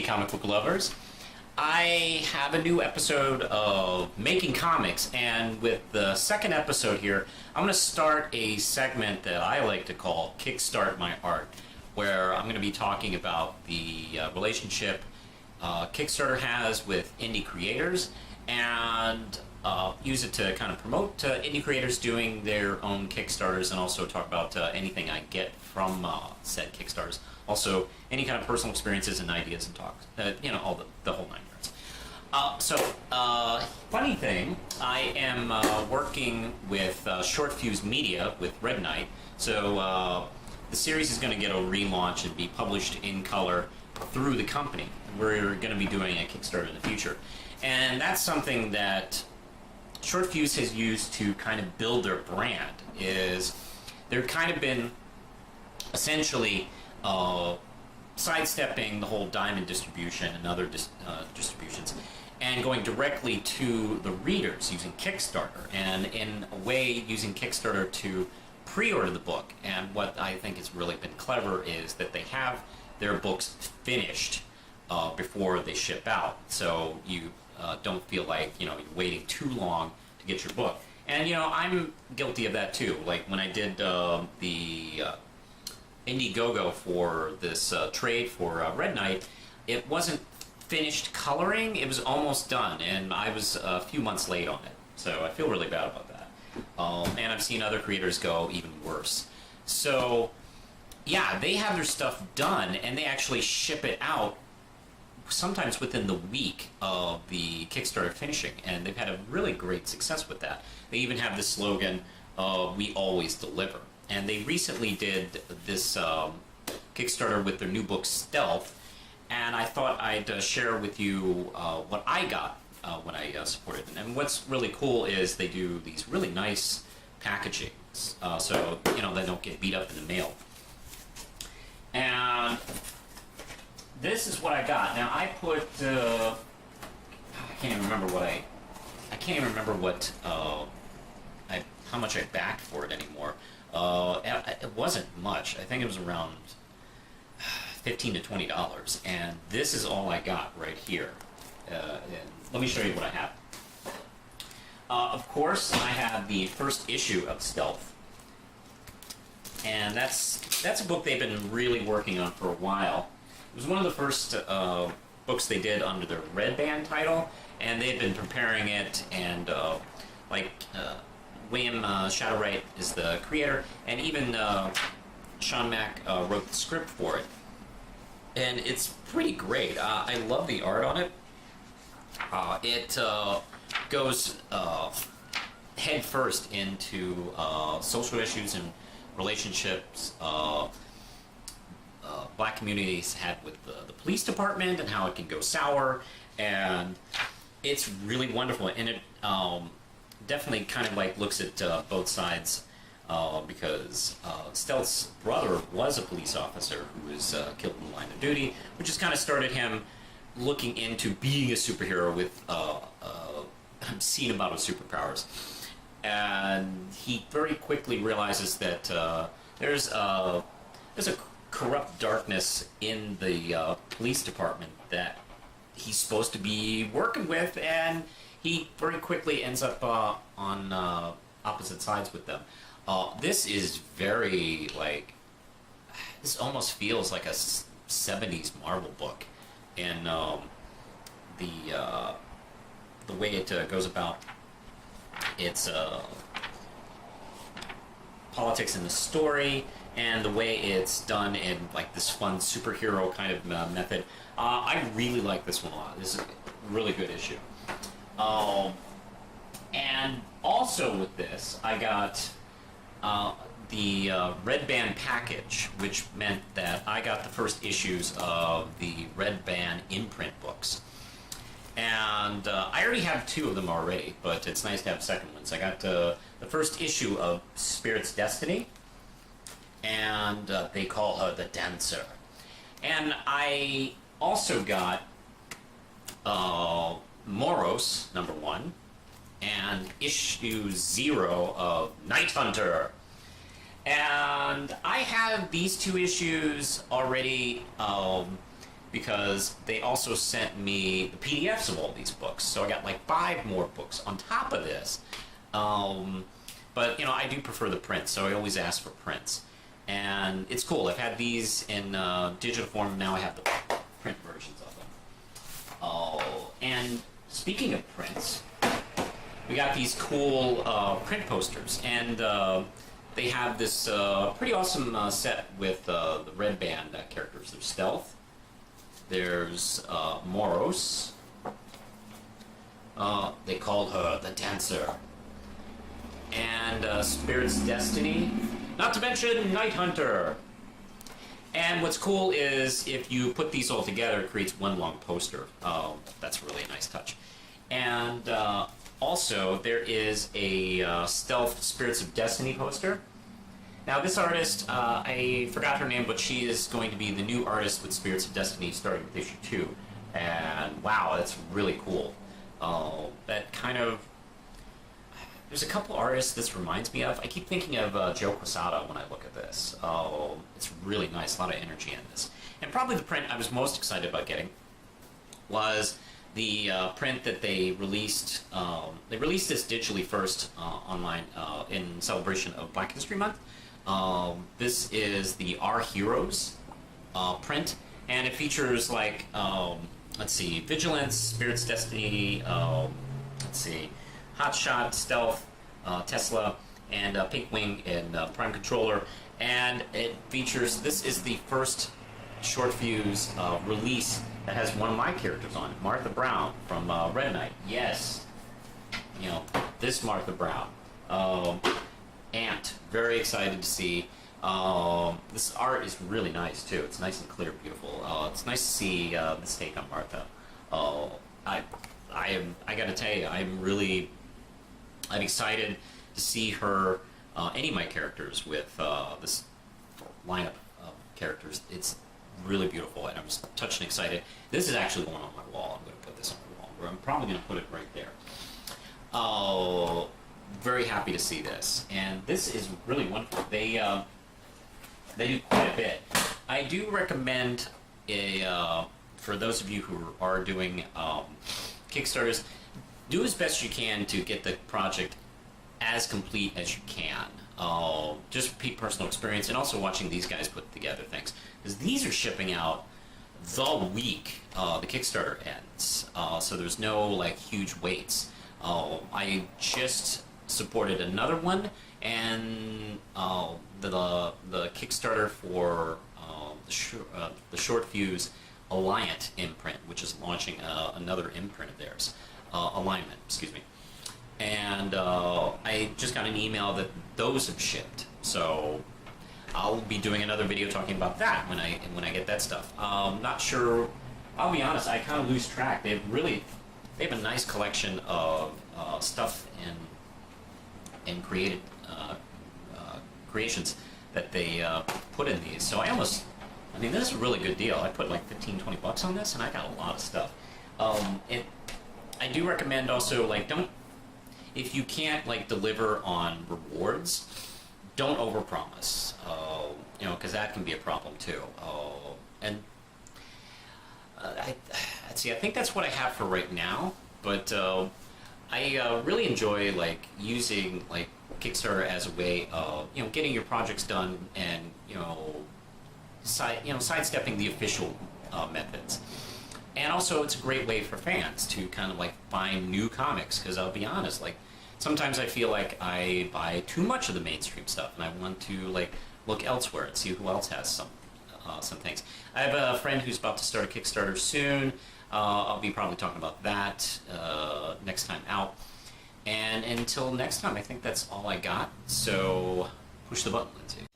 comic book lovers. I have a new episode of Making Comics, and with the second episode here, I'm going to start a segment that I like to call Kickstart My Art, where I'm going to be talking about the relationship Kickstarter has with indie creators, and use it to kind of promote indie creators doing their own Kickstarters, and also talk about anything I get from said Kickstarters. Also, any kind of personal experiences and ideas and talks, all the whole nine yards. Funny thing, I am working with Short Fuse Media with Red Knight, so the series is going to get a relaunch and be published in color through the company. We're going to be doing a Kickstarter in the future, and that's something that Short Fuse has used to kind of build their brand. Is they've kind of been essentially sidestepping the whole diamond distribution and other distributions, and going directly to the readers using Kickstarter, and in a way using Kickstarter to pre-order the book. And what I think has really been clever is that they have their books finished before they ship out, so you don't feel like you're waiting too long to get your book. And I'm guilty of that too. Like when I did the Indiegogo for this trade for Red Knight, it wasn't finished coloring. It was almost done, and I was a few months late on it. So I feel really bad about that. And I've seen other creators go even worse. So yeah, they have their stuff done, and they actually ship it out sometimes within the week of the Kickstarter finishing, and they've had a really great success with that. They even have this slogan, "We always deliver." And they recently did this Kickstarter with their new book, Stealth, and I thought I'd share with you what I got when I supported them. And what's really cool is they do these really nice packaging, so they don't get beat up in the mail. And this is what I got. Now I put I can't even remember what how much I backed for it anymore. It wasn't much. I think it was around $15 to $20, and this is all I got right here. Let me show you what I have. Of course, I have the first issue of Stealth, and that's a book they've been really working on for a while. It was one of the first books they did under their Red Band title, and they've been preparing it, and William Shadowwright is the creator, and even Sean Mack wrote the script for it. And it's pretty great. I love the art on it. It goes head first into social issues and relationships black communities had with the police department, and how it can go sour. And it's really wonderful, and it definitely kind of looks at both sides, because Stealth's brother was a police officer who was killed in the line of duty, which has kind of started him looking into being a superhero with obscene amount of superpowers. And he very quickly realizes that there's a corrupt darkness in the police department that he's supposed to be working with, and he very quickly ends up on opposite sides with them. This is very, this almost feels like a 70s Marvel book in the way it goes about its politics in the story, and the way it's done in this fun superhero kind of method. I really like this one a lot. This is a really good issue. And also with this, I got the Red Band package, which meant that I got the first issues of the Red Band imprint books. And I already have two of them already, but it's nice to have second ones. I got the first issue of Spirit's Destiny, and they call her the Dancer. And I also got Moros, #1, and issue 0 of Night Hunter. And I have these two issues already because they also sent me the PDFs of all these books. So I got like 5 more books on top of this. But, you know, I do prefer the prints, so I always ask for prints. And it's cool. I've had these in digital form. Now I have the print versions of them. Oh, and speaking of prints, we got these cool print posters. And they have this pretty awesome set with the Red Band characters. There's Stealth. There's Manos. They called her the Dancer. And Spirit's Destiny. Not to mention Night Hunter. And what's cool is if you put these all together, it creates one long poster. That's really a nice touch. And also, there is a Stealth Spirits of Destiny poster. Now, this artist, I forgot her name, but she is going to be the new artist with Spirits of Destiny starting with issue 2. And wow, that's really cool. That kind of... There's a couple artists this reminds me of. I keep thinking of Joe Quesada when I look at this. It's really nice, a lot of energy in this. And probably the print I was most excited about getting was the print that they released. They released this digitally first online in celebration of Black History Month. This is the Our Heroes print, and it features like, let's see, Vigilance, Spirit's Destiny, let's see, Hotshot, Stealth, Tesla, and Pink Wing in Prime Controller. And it features, this is the first short fuse release that has one of my characters on it, Martha Brown from Red Knight. Yes, you know, this Martha Brown. Ant, very excited to see. This art is really nice too. It's nice and clear, beautiful. It's nice to see this take on Martha. I gotta tell you, I'm excited to see her, any of my characters with this lineup of characters. It's really beautiful, and I'm just touched and excited. This is actually going on my wall. I'm going to put this on my wall. I'm probably going to put it right there. Very happy to see this, and this is really wonderful. They do quite a bit. I do recommend for those of you who are doing Kickstarters, do as best you can to get the project as complete as you can. Just personal experience, and also watching these guys put together things, because these are shipping out the week the Kickstarter ends. So there's no like huge waits. I just supported another one, and the Kickstarter for the Short Fuse Alliant imprint, which is launching another imprint of theirs, Alignment, excuse me. And I just got an email that those have shipped, so I'll be doing another video talking about that when I get that stuff. Not sure. I'll be honest, I kind of lose track. They have a nice collection of stuff and created creations that they put in these. So I mean, this is a really good deal. I put like 15-20 bucks on this, and I got a lot of stuff. I do recommend also, like, if you can't like deliver on rewards, don't overpromise. You know, because that can be a problem too. And let's see, I think that's what I have for right now. But I really enjoy like using like Kickstarter as a way of getting your projects done, and sidestepping the official methods. And also, it's a great way for fans to kind of like find new comics, because I'll be honest, like sometimes I feel like I buy too much of the mainstream stuff, and I want to like look elsewhere and see who else has some things. I have a friend who's about to start a Kickstarter soon. I'll be probably talking about that next time out. And until next time, I think that's all I got. So push the button, Lindsay.